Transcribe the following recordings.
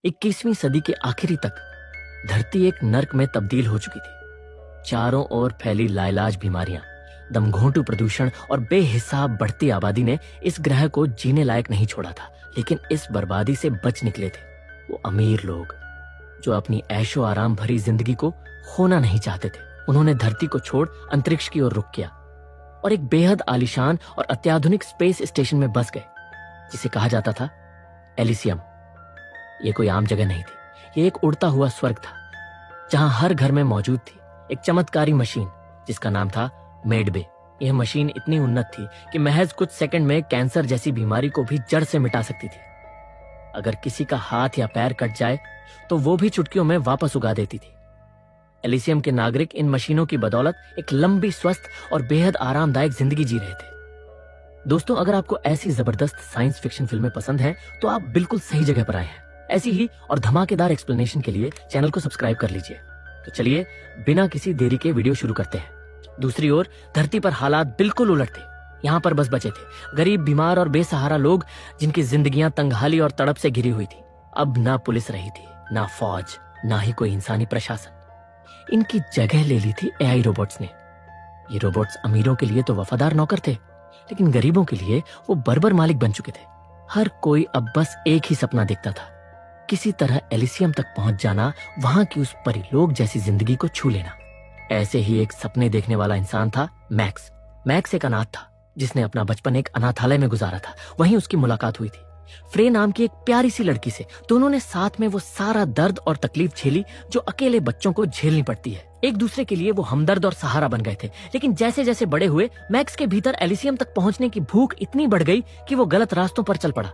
21वीं सदी के आखिरी तक धरती एक नर्क में तब्दील हो चुकी थी। चारों ओर फैली लाइलाज बीमारियां, दमघोंटू प्रदूषण और बेहिसाब बढ़ती आबादी ने इस ग्रह को जीने लायक नहीं छोड़ा था। लेकिन इस बर्बादी से बच निकले थे वो अमीर लोग जो अपनी ऐशो आराम भरी जिंदगी को खोना नहीं चाहते थे। उन्होंने धरती को छोड़ अंतरिक्ष की ओर रुख किया और एक बेहद आलीशान और अत्याधुनिक स्पेस स्टेशन में बस गए जिसे कहा जाता था एलिसियम। ये कोई आम जगह नहीं थी, ये एक उड़ता हुआ स्वर्ग था जहां हर घर में मौजूद थी एक चमत्कारी मशीन जिसका नाम था मेडबे। यह मशीन इतनी उन्नत थी कि महज कुछ सेकंड में कैंसर जैसी बीमारी को भी जड़ से मिटा सकती थी। अगर किसी का हाथ या पैर कट जाए तो वो भी चुटकियों में वापस उगा देती थी। एलिसियम के नागरिक इन मशीनों की बदौलत एक लंबी, स्वस्थ और बेहद आरामदायक जिंदगी जी रहे थे। दोस्तों, अगर आपको ऐसी जबरदस्त साइंस फिक्शन फिल्में पसंद हैं तो आप बिल्कुल सही जगह पर आए हैं। ऐसी ही और धमाकेदार एक्सप्लेनेशन के लिए चैनल को सब्सक्राइब कर लीजिए। तो चलिए बिना किसी देरी के वीडियो शुरू करते हैं। दूसरी ओर धरती पर हालात बिल्कुल उलट थे। यहाँ पर बस बचे थे गरीब, बीमार और बेसहारा लोग जिनकी जिंदगियां तंगहाली और तड़प से घिरी हुई थी। अब ना पुलिस रही थी, ना फौज, ना ही कोई इंसानी प्रशासन। इनकी जगह ले ली थी एआई रोबोट्स ने। ये रोबोट्स अमीरों के लिए तो वफादार नौकर थे, लेकिन गरीबों के लिए वो बर्बर मालिक बन चुके थे। हर कोई अब बस एक ही सपना देखता था, किसी तरह एलिसियम तक पहुंच जाना, वहां की उस परिलोक जैसी जिंदगी को छू लेना। ऐसे ही एक सपने देखने वाला इंसान था मैक्स। मैक्स एक अनाथ था जिसने अपना बचपन एक अनाथालय में गुजारा था। वहीं उसकी मुलाकात हुई थी फ्रे नाम की एक प्यारी सी लड़की से। दोनों ने साथ में वो सारा दर्द और तकलीफ झेली जो अकेले बच्चों को झेलनी पड़ती है। एक दूसरे के लिए वो हमदर्द और सहारा बन गए थे। लेकिन जैसे जैसे बड़े हुए, मैक्स के भीतर एलिसियम तक पहुंचने की भूख इतनी बढ़ गई कि वो गलत रास्तों पर चल पड़ा,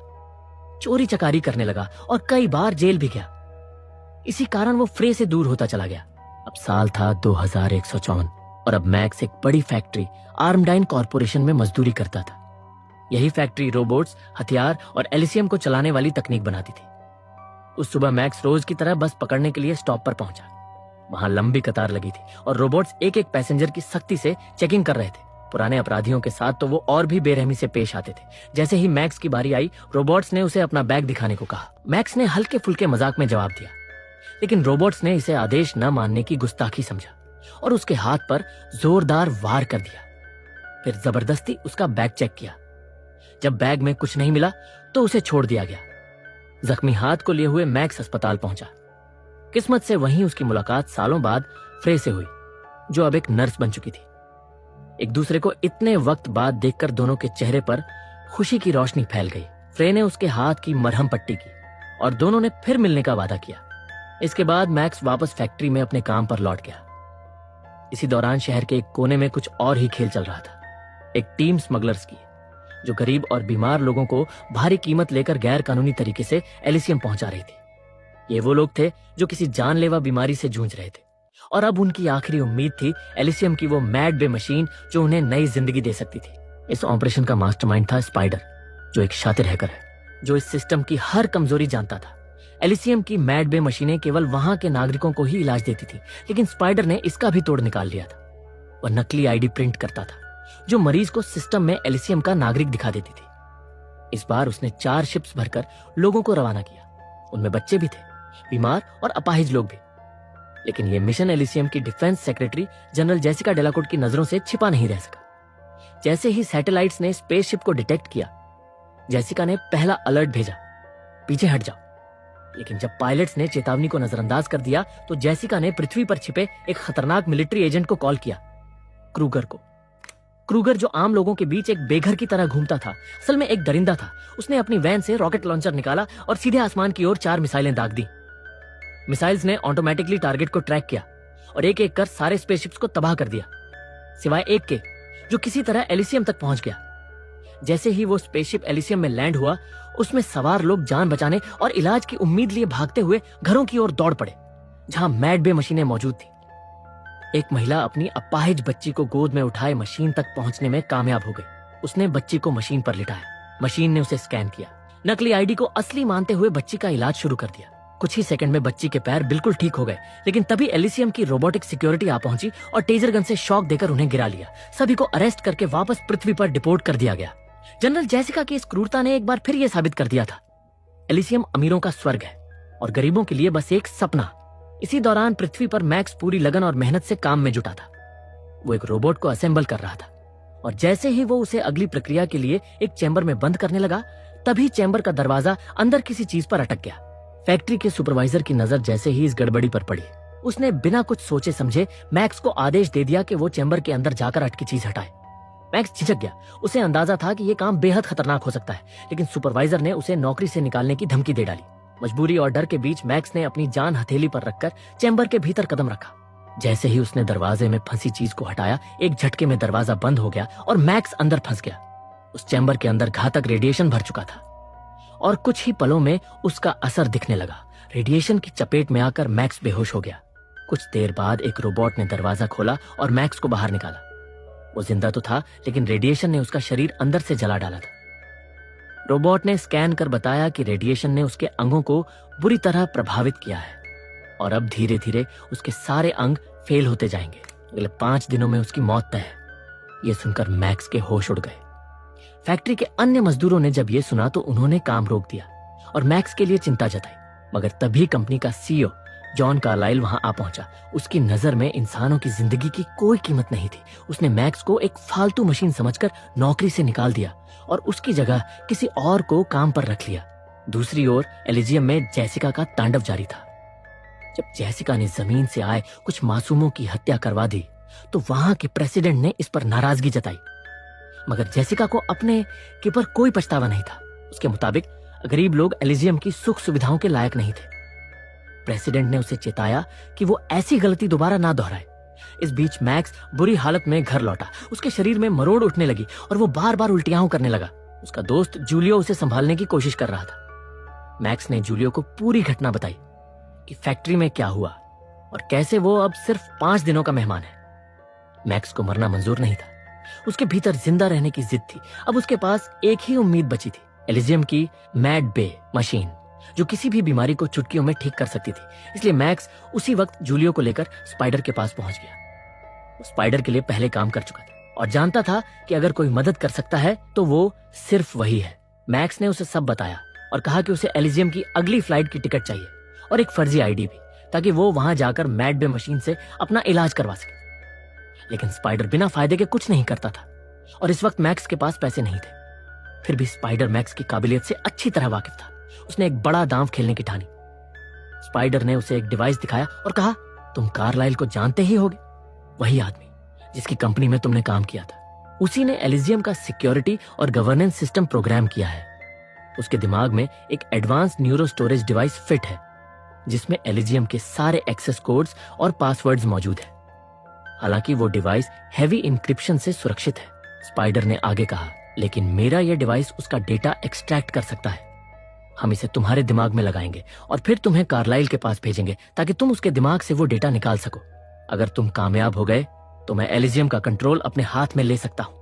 चोरी चकारी करने लगा और कई बार जेल भी गया। इसी कारण वो फ्रे से दूर होता चला गया। अब साल था 2154 और अब मैक्स एक बड़ी फैक्ट्री आर्मडाइन कॉर्पोरेशन में मजदूरी करता था। यही फैक्ट्री रोबोट्स, हथियार और एलिसियम को चलाने वाली तकनीक बनाती थी। उस सुबह मैक्स रोज की तरह बस पकड़ने के लिए स्टॉप पर पहुंचा। वहां लंबी कतार लगी थी और रोबोट्स एक एक पैसेंजर की सख्ती से चेकिंग कर रहे थे। पुराने अपराधियों के साथ तो वो और भी बेरहमी से पेश आते थे। जैसे ही मैक्स की बारी आई, रोबोट्स ने उसे अपना बैग दिखाने को कहा। मैक्स ने हल्के फुल्के मजाक में जवाब दिया, लेकिन रोबोट्स ने इसे आदेश न मानने की गुस्ताखी समझा और उसके हाथ पर जोरदार वार कर दिया। फिर जबरदस्ती उसका बैग चेक किया। जब बैग में कुछ नहीं मिला तो उसे छोड़ दिया गया। जख्मी हाथ को लिए हुए मैक्स अस्पताल पहुंचा। किस्मत से वहीं उसकी मुलाकात सालों बाद फ्रे से हुई, जो अब एक नर्स बन चुकी थी। एक दूसरे को इतने वक्त बाद देखकर दोनों के चेहरे पर खुशी की रोशनी फैल गई। फ्रे ने उसके हाथ की मरहम पट्टी की और दोनों ने फिर मिलने का वादा किया। इसके बाद मैक्स वापस फैक्ट्री में अपने काम पर लौट गया। इसी दौरान शहर के एक कोने में कुछ और ही खेल चल रहा था। एक टीम स्मगलर्स की, जो गरीब और बीमार लोगों को भारी कीमत लेकर गैर कानूनी तरीके से एलिसियम पहुंचा रही थी। ये वो लोग थे जो किसी जानलेवा बीमारी से जूझ रहे थे और अब उनकी आखिरी उम्मीद थी एलिसियम की वो मैडबे मशीन जो उन्हें नई जिंदगी दे सकती थी। इस ऑपरेशन का मास्टरमाइंड था स्पाइडर, जो एक शातिर हैकर है जो इस सिस्टम की हर कमजोरी जानता था। एलिसियम की मैडबे मशीनें केवल वहां के नागरिकों को ही इलाज देती थी, लेकिन स्पाइडर ने इसका भी तोड़ निकाल लिया था। वह नकली आईडी प्रिंट करता था जो मरीज को सिस्टम में एलिसियम का नागरिक दिखा देती थी। इस बार उसने 4 शिप्स भरकर लोगों को रवाना किया। उनमें बच्चे भी थे, बीमार और अपाहिज लोग भी। लेकिन यह मिशन एलिसियम की डिफेंस सेक्रेटरी जनरल जेसिका डेलाकोर्ट की नजरों से छिपा नहीं रह सका। जैसे ही सैटेलाइट्स ने स्पेसशिप को डिटेक्ट किया, जेसिका ने पहला अलर्ट भेजा, पीछे हट जाओ। लेकिन जब पायलट्स ने चेतावनी को नजरअंदाज कर दिया तो जेसिका ने पृथ्वी पर छिपे एक खतरनाक मिलिट्री एजेंट को कॉल किया, क्रूगर को। क्रूगर, जो आम लोगों के बीच एक बेघर की तरह घूमता था, असल में एक दरिंदा था। उसने अपनी वैन से रॉकेट लॉन्चर निकाला और सीधे आसमान की ओर 4 मिसाइलें दाग दी। मिसाइल्स ने ऑटोमेटिकली टारगेट को ट्रैक किया और एक एक कर सारे स्पेसशिप्स को तबाह कर दिया, सिवाय एक के जो किसी तरह एलिसियम तक पहुंच गया। जैसे ही वो स्पेसशिप एलिसियम में लैंड हुआ, उसमें सवार लोग जान बचाने और इलाज की उम्मीद लिए भागते हुए घरों की ओर दौड़ पड़े जहां मैडबे मशीनें मौजूद थी। एक महिला अपनी अपाहिज बच्ची को गोद में उठाए मशीन तक पहुंचने में कामयाब हो गई। उसने बच्ची को मशीन पर लिटाया। मशीन ने उसे स्कैन किया, नकली आईडी को असली मानते हुए बच्ची का इलाज शुरू कर दिया। कुछ ही सेकंड में बच्ची के पैर बिल्कुल ठीक हो गए, लेकिन तभी एलिसियम की रोबोटिक सिक्योरिटी आ पहुंची और टेजर गन से शॉक देकर उन्हें गिरा लिया। सभी को अरेस्ट करके वापस पृथ्वी पर डिपोर्ट कर दिया गया। जनरल जेसिका की इस क्रूरता ने एक बार फिर यह साबित कर दिया था, एलिसियम अमीरों का स्वर्ग है, और गरीबों के लिए बस एक सपना। इसी दौरान पृथ्वी पर मैक्स पूरी लगन और मेहनत से काम में जुटा था। वो एक रोबोट को असेंबल कर रहा था और जैसे ही वो उसे अगली प्रक्रिया के लिए एक चैम्बर में बंद करने लगा, तभी चैम्बर का दरवाजा अंदर किसी चीज पर अटक गया। फैक्ट्री के सुपरवाइजर की नजर जैसे ही इस गड़बड़ी पर पड़ी, उसने बिना कुछ सोचे समझे मैक्स को आदेश दे दिया कि वो चैम्बर के अंदर जाकर अटकी चीज हटाए। मैक्स झिझक गया। उसे अंदाजा था कि यह काम बेहद खतरनाक हो सकता है, लेकिन सुपरवाइजर ने उसे नौकरी से निकालने की धमकी दे डाली। मजबूरी और डर के बीच मैक्स ने अपनी जान हथेली पर रखकर चैम्बर के भीतर कदम रखा। जैसे ही उसने दरवाजे में फंसी चीज को हटाया, एक झटके में दरवाजा बंद हो गया और मैक्स अंदर फंस गया। उस चैम्बर के अंदर घातक रेडिएशन भर चुका था और कुछ ही पलों में उसका असर दिखने लगा। रेडिएशन की चपेट में आकर मैक्स बेहोश हो गया। कुछ देर बाद एक रोबोट ने दरवाजा खोला और मैक्स को बाहर निकाला। वो जिंदा तो था, लेकिन रेडिएशन ने उसका शरीर अंदर से जला डाला था। रोबोट ने स्कैन कर बताया कि रेडिएशन ने उसके अंगों को बुरी तरह प्रभावित किया है और अब धीरे धीरे उसके सारे अंग फेल होते जाएंगे। अगले 5 दिनों में उसकी मौत तय है। यह सुनकर मैक्स के होश उड़ गए। फैक्ट्री के अन्य मजदूरों ने जब यह सुना तो उन्होंने काम रोक दिया और मैक्स के लिए चिंता जताई। मगर तभी कंपनी का सीईओ जॉन कार्लाइल वहां आ पहुंचा। उसकी नजर में इंसानों की जिंदगी की कोई कीमत नहीं थी। उसने मैक्स को एक फालतू मशीन समझकर नौकरी से निकाल दिया और उसकी जगह किसी और को काम पर रख लिया। दूसरी ओर एलिजियम में जेसिका का तांडव जारी था। जब जेसिका ने जमीन से आए कुछ मासूमों की हत्या करवा दी तो वहां के प्रेसिडेंट ने इस पर नाराजगी जताई। मगर जेसिका को अपने के पर कोई पछतावा नहीं था। उसके मुताबिक गरीब लोग एलिजियम की सुख सुविधाओं के लायक नहीं थे। प्रेसिडेंट ने उसे चेताया कि वो ऐसी गलती दोबारा ना दोहराए। इस बीच मैक्स बुरी हालत में घर लौटा। उसके शरीर में मरोड़ उठने लगी और वो बार बार उल्टियां करने लगा। उसका दोस्त जूलियो उसे संभालने की कोशिश कर रहा था। मैक्स ने जूलियो को पूरी घटना बताई कि फैक्ट्री में क्या हुआ और कैसे वो अब सिर्फ 5 दिनों का मेहमान है। मैक्स को मरना मंजूर नहीं था। उसके भीतर जिंदा रहने की जिद थी। अब उसके पास एक ही उम्मीद बची थी, एलिजियम की मैड बे मशीन, जो किसी भी बीमारी को चुटकियों में ठीक कर सकती थी। इसलिए मैक्स उसी वक्त जूलियो को लेकर स्पाइडर के पास पहुंच गया। वो स्पाइडर के लिए पहले काम कर चुका था और जानता था कि अगर कोई मदद कर सकता है तो वो सिर्फ वही है। मैक्स ने उसे सब बताया और कहा कि उसे एलिजियम की अगली फ्लाइट की टिकट चाहिए और एक फर्जी आईडी भी, ताकि वो वहां जाकर मैड बे मशीन से अपना इलाज करवा सके। लेकिन स्पाइडर बिना फायदे के कुछ नहीं करता था और इस वक्त मैक्स के पास पैसे नहीं थे। फिर भी स्पाइडर मैक्स की काबिलियत से अच्छी तरह वाकिफ था। उसने एक बड़ा दांव खेलने की ठानी। स्पाइडर ने उसे एक डिवाइस दिखाया और कहा, तुम कार्लाइल को जानते ही होगे, वही आदमी जिसकी कंपनी में तुमने काम किया था। उसी ने एलिजियम का सिक्योरिटी और गवर्नेंस सिस्टम प्रोग्राम किया है। उसके दिमाग में एक advance neuro storage device fit है जिसमें एलिजियम के सारे एक्सेस कोड्स और पासवर्ड्स मौजूद है। हालांकि वो डिवाइस हैवी इंक्रिप्शन से सुरक्षित है। स्पाइडर ने आगे कहा, लेकिन मेरा यह डिवाइस उसका डेटा एक्सट्रैक्ट कर सकता है। हम इसे तुम्हारे दिमाग में लगाएंगे और फिर तुम्हें कार्लाइल के पास भेजेंगे ताकि तुम उसके दिमाग से वो डेटा निकाल सको। अगर तुम कामयाब हो गए तो मैं एलिजियम का कंट्रोल अपने हाथ में ले सकता हूं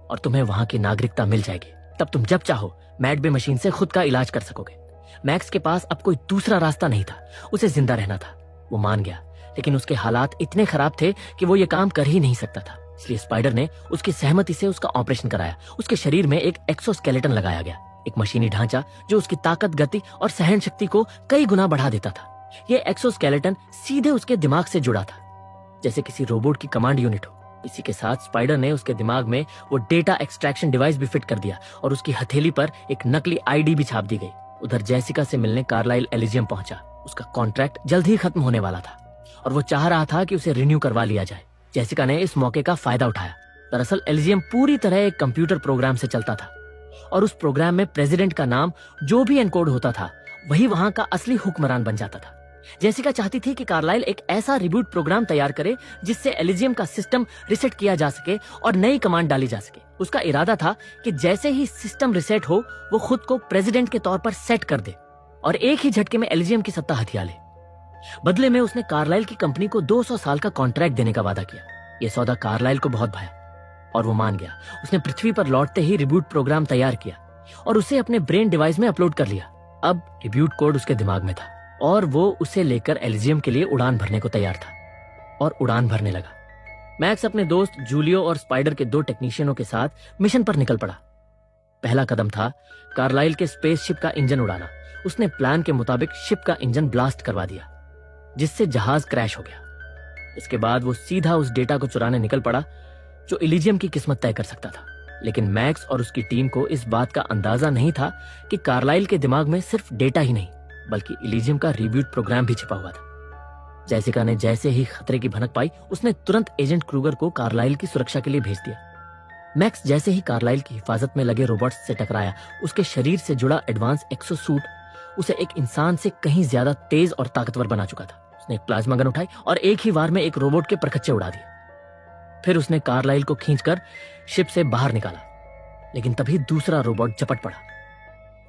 और तुम्हें वहां की नागरिकता मिल जाएगी। तब तुम जब चाहो मैड बे मशीन से खुद का इलाज कर सकोगे। मैक्स के पास अब कोई दूसरा रास्ता नहीं था, उसे जिंदा रहना था। वो मान गया, लेकिन उसके हालात इतने खराब थे कि वो ये काम कर ही नहीं सकता था। इसलिए स्पाइडर ने उसकी सहमति से उसका ऑपरेशन कराया। उसके शरीर में एक एक्सोस्केलेटन लगाया गया, एक मशीनी ढांचा जो उसकी ताकत, गति और सहन शक्ति को कई गुना बढ़ा देता था। यह एक्सोस्केलेटन सीधे उसके दिमाग से जुड़ा था, जैसे किसी रोबोट की कमांड यूनिट हो। इसी के साथ स्पाइडर ने उसके दिमाग में वो डेटा एक्सट्रैक्शन डिवाइस भी फिट कर दिया और उसकी हथेली पर एक नकली आईडी भी छाप दी गई। उधर जेसिका से मिलने कार्लाइल एलिजियम पहुंचा। उसका कॉन्ट्रैक्ट जल्द ही खत्म होने वाला था और वो चाह रहा था कि उसे रिन्यू करवा लिया जाए। जेसिका ने इस मौके का फायदा उठाया। दरअसल एलिजियम पूरी तरह एक कंप्यूटर प्रोग्राम से चलता था और उस प्रोग्राम में प्रेसिडेंट का नाम जो भी एनकोड होता था वही वहां का असली हुक्मरान बन जाता था। जेसिका चाहती थी कि कार्लाइल एक ऐसा रिबूट प्रोग्राम तैयार करे जिससे एलिजियम का सिस्टम रिसेट किया जा सके और नई कमांड डाली जा सके। उसका इरादा था कि जैसे ही सिस्टम रिसेट हो वो खुद को प्रेसिडेंट के तौर पर सेट कर दे और एक ही झटके में एलिजियम की सत्ता हथिया ले। बदले में उसने कार्लाइल की कंपनी को 200 साल का कॉन्ट्रैक्ट देने का वादा किया। यह सौदा कार्लाइल को बहुत भाया और वो मान गया। उसने पृथ्वी पर लौटते ही रिबूट प्रोग्राम तैयार किया और उसे अपने ब्रेन डिवाइस में अपलोड कर लिया। अब रिबूट कोड उसके दिमाग में था और वो उसे लेकर एलिजियम के लिए उड़ान भरने को तैयार था और उड़ान भरने लगा। मैक्स अपने दोस्त जूलियो और स्पाइडर के 2 टेक्नीशियनों के साथ मिशन पर निकल पड़ा। पहला कदम था कार्लाइल के स्पेसशिप का इंजन उड़ाना। उसने प्लान के मुताबिक शिप का इंजन ब्लास्ट करवा दिया, जिससे जहाज क्रैश हो गया। इसके बाद वो सीधा उस डेटा को चुराने निकल पड़ा जो इलिजियम की किस्मत तय कर सकता था। लेकिन मैक्स और उसकी टीम को इस बात का अंदाजा नहीं था कि कार्लाइल के दिमाग में सिर्फ डेटा ही नहीं बल्कि इलिजियम का रिब्यूट प्रोग्राम भी छिपा हुआ था। जेसिका ने जैसे ही खतरे की भनक पाई, उसने तुरंत एजेंट क्रूगर को कार्लाइल की सुरक्षा के लिए भेज दिया। मैक्स जैसे ही कार्लाइल की हिफाजत में लगे रोबोट्स से टकराया, उसके शरीर से जुड़ा एडवांस एक्सोसूट उसे एक इंसान से कहीं ज्यादा तेज और ताकतवर बना चुका था। उसने एक प्लाज्मा गन उठाई और एक ही वार में एक रोबोट के परखच्चे उड़ा दिए। फिर उसने कार्लाइल को खींचकर शिप से बाहर निकाला, लेकिन तभी दूसरा रोबोट झपट पड़ा।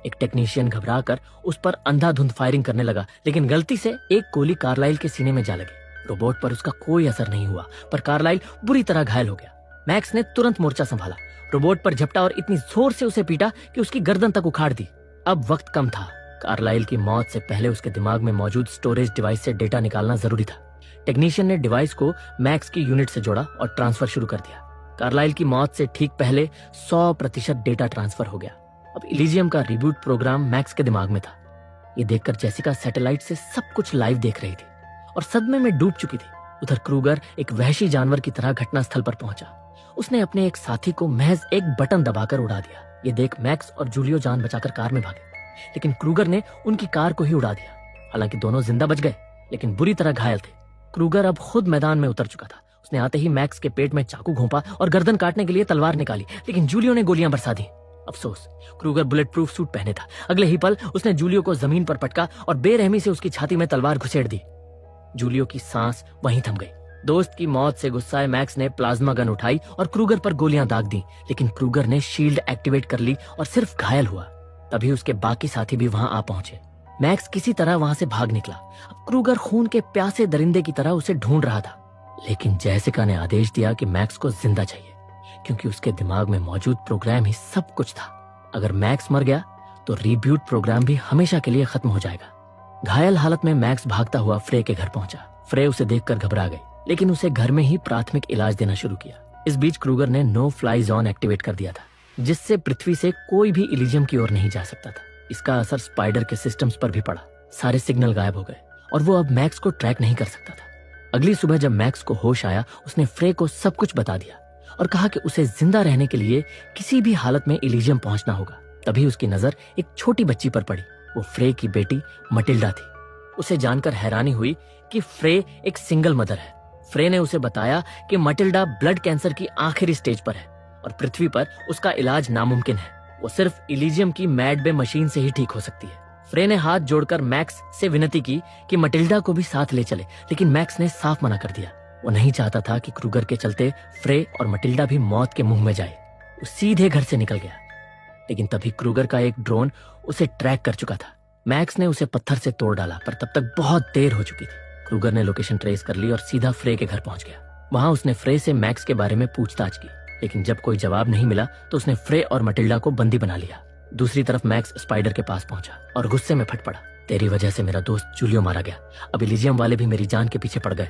एक टेक्नीशियन घबराकर उस पर अंधाधुंध फायरिंग करने लगा, लेकिन गलती से एक गोली कार्लाइल के सीने में जा लगी। रोबोट पर उसका कोई असर नहीं हुआ, पर कार्लाइल बुरी तरह घायल हो गया। मैक्स ने तुरंत मोर्चा संभाला, रोबोट पर झपटा और इतनी जोर से उसे पीटा कि उसकी गर्दन तक उखाड़ दी। अब वक्त कम था। कार्लाइल की मौत से पहले उसके दिमाग में मौजूद स्टोरेज डिवाइस से डेटा निकालना जरूरी था। टेक्नीशियन ने डिवाइस को मैक्स की यूनिट से जोड़ा और ट्रांसफर शुरू कर दिया। कार्लाइल की मौत से ठीक पहले 100% डेटा ट्रांसफर हो गया। अब इलिजियम का रिबूट प्रोग्राम मैक्स के दिमाग में था। ये देखकर जेसिका सैटेलाइट से सब कुछ लाइव देख रही थी और सदमे में डूब चुकी थी। उधर क्रूगर एक वहशी जानवर की तरह घटनास्थल पर पहुंचा। उसने अपने एक साथी को महज एक बटन दबाकर उड़ा दिया। ये देख मैक्स और जूलियो जान बचाकर कार में भागे, लेकिन क्रूगर ने उनकी कार को ही उड़ा दिया। हालांकि दोनों जिंदा बच गए, लेकिन बुरी तरह घायल थे। क्रूगर अब खुद मैदान में उतर चुका था। उसने आते ही मैक्स के पेट में चाकू घोंपा और गर्दन काटने के लिए तलवार निकाली, लेकिन जूलियो ने गोलियां बरसा दी। अफसोस, क्रूगर बुलेट प्रूफ सूट पहने था। अगले ही पल उसने जूलियो को जमीन पर पटका और बेरहमी से उसकी छाती में तलवार घुसेड़ दी। जूलियो की सांस वहीं थम गई। दोस्त की मौत से गुस्साए मैक्स ने प्लाज्मा गन उठाई और क्रूगर पर गोलियां दाग दी, लेकिन क्रूगर ने शील्ड एक्टिवेट कर ली और सिर्फ घायल हुआ। तभी उसके बाकी साथी भी वहां आ पहुंचे। मैक्स किसी तरह वहां से भाग निकला। अब क्रूगर खून के प्यासे दरिंदे की तरह उसे ढूंढ रहा था, लेकिन जेसिका ने आदेश दिया कि मैक्स को जिंदा चाहिए, क्योंकि उसके दिमाग में मौजूद प्रोग्राम ही सब कुछ था। अगर मैक्स मर गया तो रिब्यूट प्रोग्राम भी हमेशा के लिए खत्म हो जाएगा। घायल हालत में मैक्स भागता हुआ फ्रे के घर पहुंचा। फ्रे उसे देखकर घबरा गई, लेकिन उसे घर में ही प्राथमिक इलाज देना शुरू किया। इस बीच क्रूगर ने नो फ्लाई जोन एक्टिवेट कर दिया था, जिससे पृथ्वी से कोई भी इलिजियम की ओर नहीं जा सकता था। इसका असर स्पाइडर के सिस्टम्स पर भी पड़ा। सारे सिग्नल गायब हो गए और वो अब मैक्स को ट्रैक नहीं कर सकता था। अगली सुबह जब मैक्स को होश आया, उसने फ्रे को सब कुछ बता दिया और कहा कि उसे जिंदा रहने के लिए किसी भी हालत में इलिजियम पहुंचना होगा। तभी उसकी नजर एक छोटी बच्ची पर पड़ी। वो फ्रे की बेटी मटिल्डा थी। उसे जानकर हैरानी हुई कि फ्रे एक सिंगल मदर है। फ्रे ने उसे बताया कि मटिल्डा ब्लड कैंसर की आखिरी स्टेज पर है और पृथ्वी पर उसका इलाज नामुमकिन है। वो सिर्फ इलिजियम की मैड बे मशीन से ही ठीक हो सकती है। फ्रे ने हाथ जोड़कर मैक्स से विनती की कि मटिल्डा को भी साथ ले चले, लेकिन मैक्स ने साफ मना कर दिया। वो नहीं चाहता था कि क्रूगर के चलते फ्रे और मटिल्डा भी मौत के मुंह में जाए। वो सीधे घर से निकल गया, लेकिन तभी क्रूगर का एक ड्रोन उसे ट्रैक कर चुका था। मैक्स ने उसे पत्थर से तोड़ डाला, पर तब तक बहुत देर हो चुकी थी। क्रूगर ने लोकेशन ट्रेस कर ली और सीधा फ्रे के घर पहुंच गया। वहां उसने फ्रे से मैक्स के बारे में पूछताछ की, लेकिन जब कोई जवाब नहीं मिला तो उसने फ्रे और मटिल्डा को बंदी बना लिया। दूसरी तरफ मैक्स स्पाइडर के पास पहुंचा और गुस्से में फट पड़ा। तेरी वजह से मेरा दोस्त जूलियो मारा गया। अब इलिजियम वाले भी मेरी जान के पीछे पड़ गए।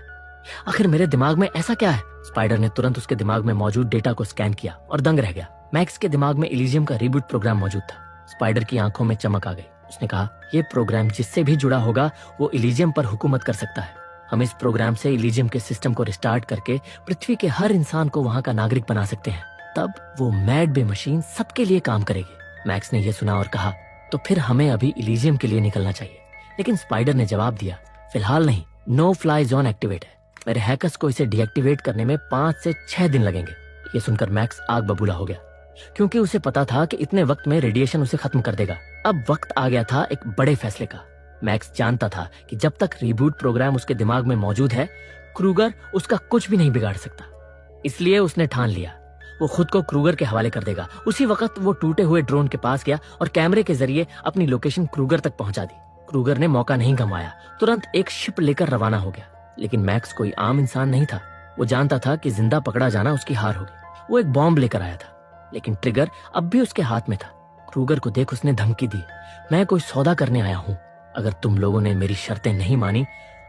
आखिर मेरे दिमाग में ऐसा क्या है? स्पाइडर ने तुरंत उसके दिमाग में मौजूद डेटा को स्कैन किया और दंग रह गया। मैक्स के दिमाग में इलिजियम का रिबूट प्रोग्राम मौजूद था। स्पाइडर की आंखों में चमक आ गई। उसने कहा, ये प्रोग्राम जिससे भी जुड़ा होगा वो इलिजियम पर हुकूमत कर सकता है। हम इस प्रोग्राम से इलिजियम के सिस्टम को रिस्टार्ट करके पृथ्वी के हर इंसान को वहां का नागरिक बना सकते हैं। तब वो मैड बे मशीन सबके लिए काम करेगी। मैक्स ने यह सुना और कहा, तो फिर हमें अभी इलिजियम के लिए निकलना चाहिए। लेकिन स्पाइडर ने जवाब दिया, फिलहाल नहीं, नो फ्लाई जोन एक्टिवेट है। मेरे हैकर्स को इसे डीएक्टिवेट करने में 5 से 6 दिन लगेंगे। ये सुनकर मैक्स आग बबूला हो गया, क्योंकि उसे पता था कि इतने वक्त में रेडिएशन उसे खत्म कर देगा। अब वक्त आ गया था एक बड़े फैसले का। मैक्स जानता था कि जब तक रिबूट प्रोग्राम उसके दिमाग में मौजूद है, क्रूगर उसका कुछ भी नहीं बिगाड़ सकता। इसलिए उसने ठान लिया, वो खुद को क्रूगर के हवाले कर देगा। उसी वक्त वो टूटे हुए ड्रोन के पास गया और कैमरे के जरिए अपनी लोकेशन क्रूगर तक पहुंचा दी। क्रूगर ने मौका नहीं गंवाया, तुरंत एक शिप लेकर रवाना हो गया। लेकिन मैक्स कोई आम इंसान नहीं था। वो जानता था कि जिंदा पकड़ा जाना उसकी हार होगी। वो एक बॉम्ब लेकर आया था, लेकिन ट्रिगर अब भी उसके हाथ में था। क्रूगर को देख उसने धमकी दी, मैं कोई सौदा करने आया हूँ। अगर तुम लोगों ने मेरी शर्तें नहीं मानी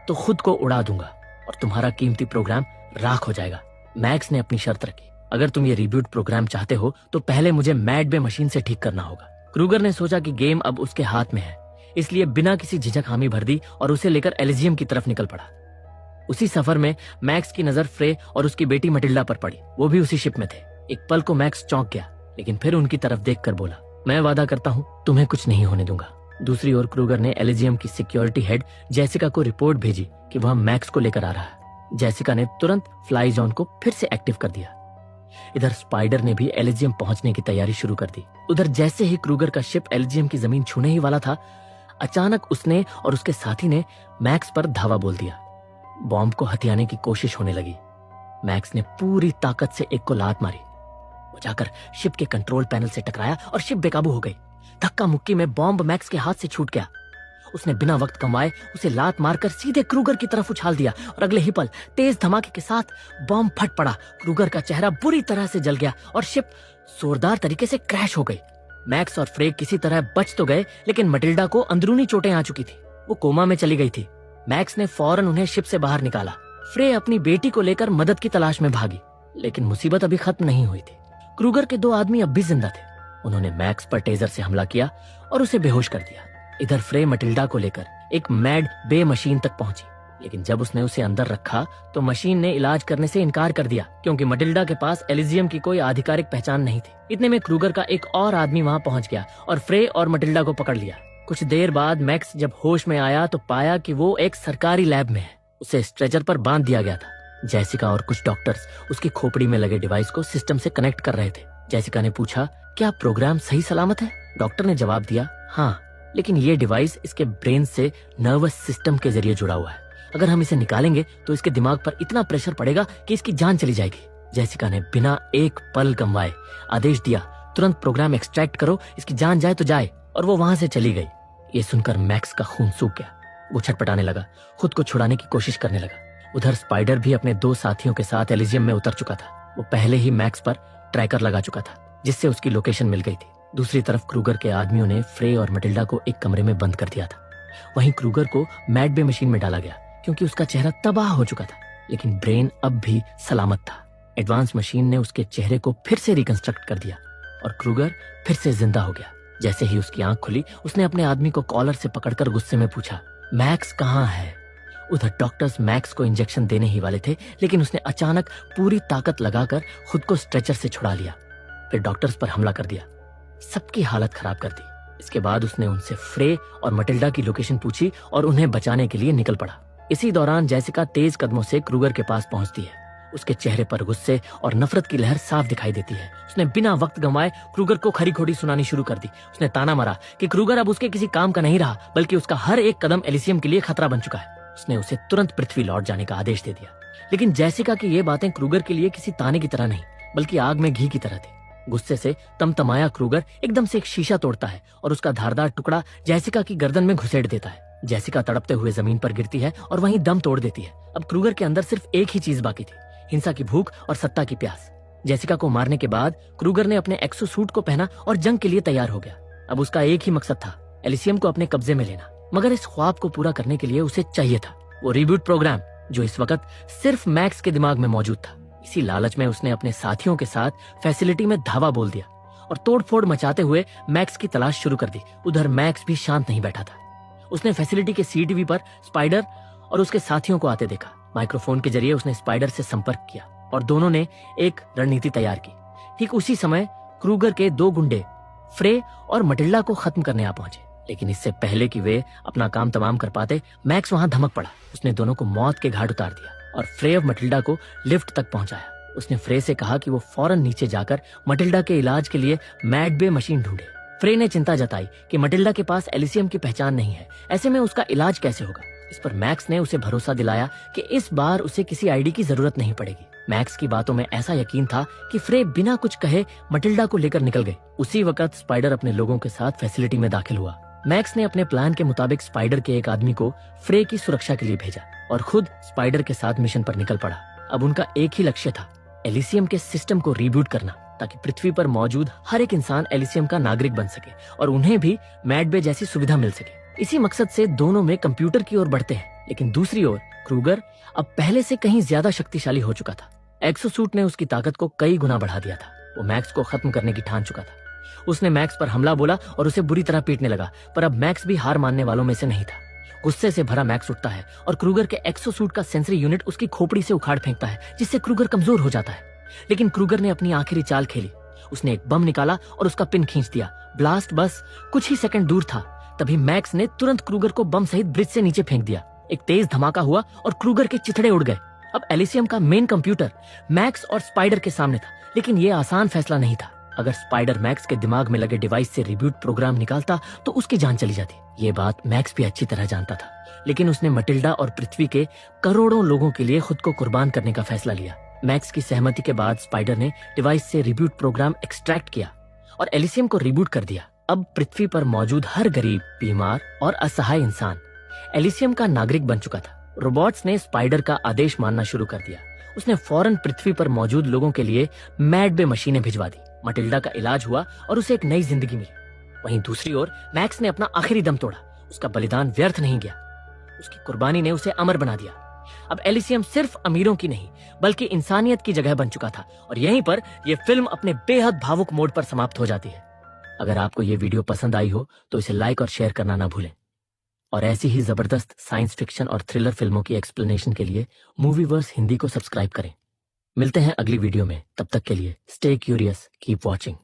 तो खुद को उड़ा दूंगा और तुम्हारा कीमती प्रोग्राम राख हो जाएगा। मैक्स ने अपनी शर्त रखी, अगर तुम ये रिब्यूट प्रोग्राम चाहते हो तो पहले मुझे मैड बे मशीन से ठीक करना होगा। क्रूगर ने सोचा कि गेम अब उसके हाथ में है, इसलिए बिना किसी झिझक हामी भर दी और उसे लेकर एलिजियम की तरफ निकल पड़ा। उसी सफर में मैक्स की नजर फ्रे और उसकी बेटी मटिल्डा पर पड़ी। वो भी उसी शिप में थे। एक पल को मैक्स चौंक गया, लेकिन फिर उनकी तरफ देखकर बोला, मैं वादा करता हूं तुम्हें कुछ नहीं होने दूंगा। दूसरी ओर क्रूगर ने एलिजियम की सिक्योरिटी हेड जेसिका को रिपोर्ट भेजी कि वह मैक्स को लेकर आ रहा है। जेसिका ने तुरंत फ्लाई जोन को फिर से एक्टिव कर दिया। इधर स्पाइडर ने भी एलिजियम पहुंचने की तैयारी शुरू कर दी। उधर जैसे ही क्रूगर का शिप एलिजियम की जमीन छूने ही वाला था, अचानक उसने और उसके साथी ने मैक्स पर धावा बोल दिया। बॉम्ब को हथियाने की कोशिश होने लगी। मैक्स ने पूरी ताकत से एक को लात मारी। वो जाकर शिप के कंट्रोल पैनल से टकराया और शिप बेकाबू हो गई। धक्का मुक्की में बॉम्ब मैक्स के हाथ से छूट गया। उसने बिना वक्त गंवाए उसे लात मारकर सीधे क्रूगर की तरफ उछाल दिया और अगले ही पल तेज धमाके के साथ बॉम्ब फट पड़ा। क्रूगर का चेहरा बुरी तरह से जल गया और शिप जोरदार तरीके से क्रैश हो गई। मैक्स और फ्रे किसी तरह बच तो गए, लेकिन मटिल्डा को अंदरूनी चोटें आ चुकी थी। वो कोमा में चली गई थी। मैक्स ने फौरन उन्हें शिप से बाहर निकाला। फ्रे अपनी बेटी को लेकर मदद की तलाश में भागी, लेकिन मुसीबत अभी खत्म नहीं हुई थी। क्रूगर के 2 आदमी अब भी जिंदा थे। उन्होंने मैक्स पर टेजर से हमला किया और उसे बेहोश कर दिया। इधर फ्रे मटिल्डा को लेकर एक मैड बे मशीन तक पहुंची, लेकिन जब उसने उसे अंदर रखा तो मशीन ने इलाज करने से इनकार कर दिया, क्योंकि मटिल्डा के पास एलिजियम की कोई आधिकारिक पहचान नहीं थी। इतने में क्रूगर का एक और आदमी वहां पहुंच गया और फ्रे और मटिल्डा को पकड़ लिया। कुछ देर बाद मैक्स जब होश में आया तो पाया कि वो एक सरकारी लैब में है। उसे स्ट्रेचर पर बांध दिया गया था। जेसिका और कुछ डॉक्टर्स उसकी खोपड़ी में लगे डिवाइस को सिस्टम से कनेक्ट कर रहे थे। जेसिका ने पूछा, क्या प्रोग्राम सही सलामत है? डॉक्टर ने जवाब दिया, हाँ, लेकिन ये डिवाइस इसके ब्रेन से नर्वस सिस्टम के जरिए जुड़ा हुआ है। अगर हम इसे निकालेंगे तो इसके दिमाग पर इतना प्रेशर पड़ेगा कि इसकी जान चली जाएगी। जेसिका ने बिना एक पल गंवाए आदेश दिया, तुरंत प्रोग्राम एक्सट्रैक्ट करो, इसकी जान जाए तो जाए। और वो वहां से चली गई। ये सुनकर मैक्स का खून सूख गया। वो छटपटाने लगा, खुद को छुड़ाने की कोशिश करने लगा। उधर स्पाइडर भी अपने 2 साथियों के साथ एलिजियम में उतर चुका था। वो पहले ही मैक्स पर ट्रैकर लगा चुका था, जिससे उसकी लोकेशन मिल गई थी। दूसरी तरफ क्रूगर के आदमियों ने फ्रे और मटिल्डा को एक कमरे में बंद कर दिया था। वहीं क्रूगर को मैड बे मशीन में डाला गया, क्योंकि उसका चेहरा तबाह हो चुका था, लेकिन ब्रेन अब भी सलामत था। एडवांस मशीन ने उसके चेहरे को फिर से रिकंस्ट्रक्ट कर दिया और क्रूगर फिर से जिंदा हो गया। जैसे ही उसकी आंख खुली, उसने अपने आदमी को कॉलर से पकड़कर गुस्से में पूछा, मैक्स कहाँ है? उधर डॉक्टर्स मैक्स को इंजेक्शन देने ही वाले थे, लेकिन उसने अचानक पूरी ताकत लगाकर खुद को स्ट्रेचर से छुड़ा लिया। फिर डॉक्टर्स पर हमला कर दिया, सबकी हालत खराब कर दी। इसके बाद उसने उनसे फ्रे और मटिल्डा की लोकेशन पूछी और उन्हें बचाने के लिए निकल पड़ा। इसी दौरान जेसिका तेज कदमों से क्रूगर के पास पहुंचती है। उसके चेहरे पर गुस्से और नफरत की लहर साफ दिखाई देती है। उसने बिना वक्त गंवाए क्रूगर को खरी खोटी सुनानी शुरू कर दी। उसने ताना मारा कि क्रूगर अब उसके किसी काम का नहीं रहा, बल्कि उसका हर एक कदम एलिसियम के लिए खतरा बन चुका है। उसने उसे तुरंत पृथ्वी लौट जाने का आदेश दे दिया। लेकिन जेसिका की ये बातें क्रूगर के लिए किसी ताने की तरह नहीं, बल्कि आग में घी की तरह थी। गुस्से से तमतमाया क्रूगर एकदम से एक शीशा तोड़ता है और उसका धारदार टुकड़ा जेसिका की गर्दन में घुसेड़ देता है। जेसिका तड़पते हुए जमीन पर गिरती है और वहीं दम तोड़ देती है। अब क्रूगर के अंदर सिर्फ एक ही चीज बाकी थी, हिंसा की भूख और सत्ता की प्यास। जेसिका को मारने के बाद क्रूगर ने अपने एक्सोसूट को पहना और जंग के लिए तैयार हो गया। अब उसका एक ही मकसद था, एलिसियम को अपने कब्जे में लेना। मगर इस ख्वाब को पूरा करने के लिए उसे चाहिए था वो रिबूट प्रोग्राम, जो इस वक्त सिर्फ मैक्स के दिमाग में मौजूद था। इसी लालच में उसने अपने साथियों के साथ फैसिलिटी में धावा बोल दिया और तोड़फोड़ मचाते हुए मैक्स की तलाश शुरू कर दी। उधर मैक्स भी शांत नहीं बैठा था। उसने फैसिलिटी के सीटीवी पर स्पाइडर और उसके साथियों को आते देखा। माइक्रोफोन के जरिए उसने स्पाइडर से संपर्क किया और दोनों ने एक रणनीति तैयार की। ठीक उसी समय क्रूगर के 2 गुंडे फ्रे और मटिल्डा को खत्म करने आ पहुंचे, लेकिन इससे पहले कि वे अपना काम तमाम कर पाते, मैक्स वहां धमक पड़ा। उसने दोनों को मौत के घाट उतार दिया और फ्रे और मटिल्डा को लिफ्ट तक पहुंचाया। उसने फ्रे से कहा कि वो फौरन नीचे जाकर मटिल्डा के इलाज के लिए मैड बे मशीन ढूंढे। फ्रे ने चिंता जताई कि मटिल्डा के पास एलिसियम की पहचान नहीं है, ऐसे में उसका इलाज कैसे होगा। इस पर मैक्स ने उसे भरोसा दिलाया कि इस बार उसे किसी आईडी की जरूरत नहीं पड़ेगी। मैक्स की बातों में ऐसा यकीन था कि फ्रे बिना कुछ कहे मटिल्डा को लेकर निकल गई। उसी वक्त स्पाइडर अपने लोगों के साथ फैसिलिटी में दाखिल हुआ। मैक्स ने अपने प्लान के मुताबिक स्पाइडर के एक आदमी को फ्रे की सुरक्षा के लिए भेजा और खुद स्पाइडर के साथ मिशन पर निकल पड़ा। अब उनका एक ही लक्ष्य था, एलिसियम के सिस्टम को रीबूट करना, ताकि पृथ्वी पर मौजूद हर एक इंसान एलिसियम का नागरिक बन सके और उन्हें भी मैड बे जैसी सुविधा मिल सके। इसी मकसद से दोनों में कंप्यूटर की ओर बढ़ते हैं। लेकिन दूसरी ओर क्रूगर अब पहले से कहीं ज्यादा शक्तिशाली हो चुका था। एक्सोसूट ने उसकी ताकत को कई गुना बढ़ा दिया था। वो मैक्स को खत्म करने की ठान चुका था। उसने मैक्स पर हमला बोला और उसे बुरी तरह पीटने लगा, पर अब मैक्स भी हार मानने वालों में से नहीं था। गुस्से से भरा मैक्स उठता है और क्रूगर के एक्सोसूट का सेंसरी यूनिट उसकी खोपड़ी से उखाड़ फेंकता है, जिससे क्रूगर कमजोर हो जाता है। लेकिन क्रूगर ने अपनी आखिरी चाल खेली। उसने एक बम निकाला और उसका पिन खींच दिया। ब्लास्ट बस कुछ ही सेकंड दूर था। तभी मैक्स ने तुरंत क्रूगर को बम सहित ब्रिज से नीचे फेंक दिया। एक तेज धमाका हुआ और क्रूगर के चिथड़े उड़ गए। अब एलिसियम का मेन कंप्यूटर मैक्स और स्पाइडर के सामने था, लेकिन यह आसान फैसला नहीं था। अगर स्पाइडर मैक्स के दिमाग में लगे डिवाइस से रिब्यूट प्रोग्राम निकालता तो उसकी जान चली जाती। ये बात मैक्स भी अच्छी तरह जानता था, लेकिन उसने मटिल्डा और पृथ्वी के करोड़ों लोगों के लिए खुद को कुर्बान करने का फैसला लिया। मैक्स की सहमति के बाद स्पाइडर ने डिवाइस से रिब्यूट प्रोग्राम एक्सट्रैक्ट किया और एलिसियम को रिबूट कर दिया। अब पृथ्वी पर मौजूद हर गरीब, बीमार और असहाय इंसान एलिसियम का नागरिक बन चुका था। रोबोट्स ने स्पाइडर का आदेश मानना शुरू कर दिया। उसने फौरन पृथ्वी पर मौजूद लोगों के लिए मैड बे मशीनें भिजवा दी। मटिल्डा का इलाज हुआ और उसे एक नई जिंदगी मिली। वहीं दूसरी ओर मैक्स ने अपना आखिरी दम तोड़ा। उसका बलिदान व्यर्थ नहीं गया। उसकी कुर्बानी ने उसे अमर बना दिया। अब एलिसियम सिर्फ अमीरों की नहीं, बल्कि इंसानियत की जगह बन चुका था। और यहीं पर यह फिल्म अपने बेहद भावुक मोड पर समाप्त हो जाती है। अगर आपको यह वीडियो पसंद आई हो तो इसे लाइक और शेयर करना ना भूलें। और ऐसी ही जबरदस्त साइंस फिक्शन और थ्रिलर फिल्मों की एक्सप्लेनेशन के लिए मूवीवर्स हिंदी को सब्सक्राइब करें। मिलते हैं अगली वीडियो में। तब तक के लिए स्टे क्यूरियस, कीप वॉचिंग।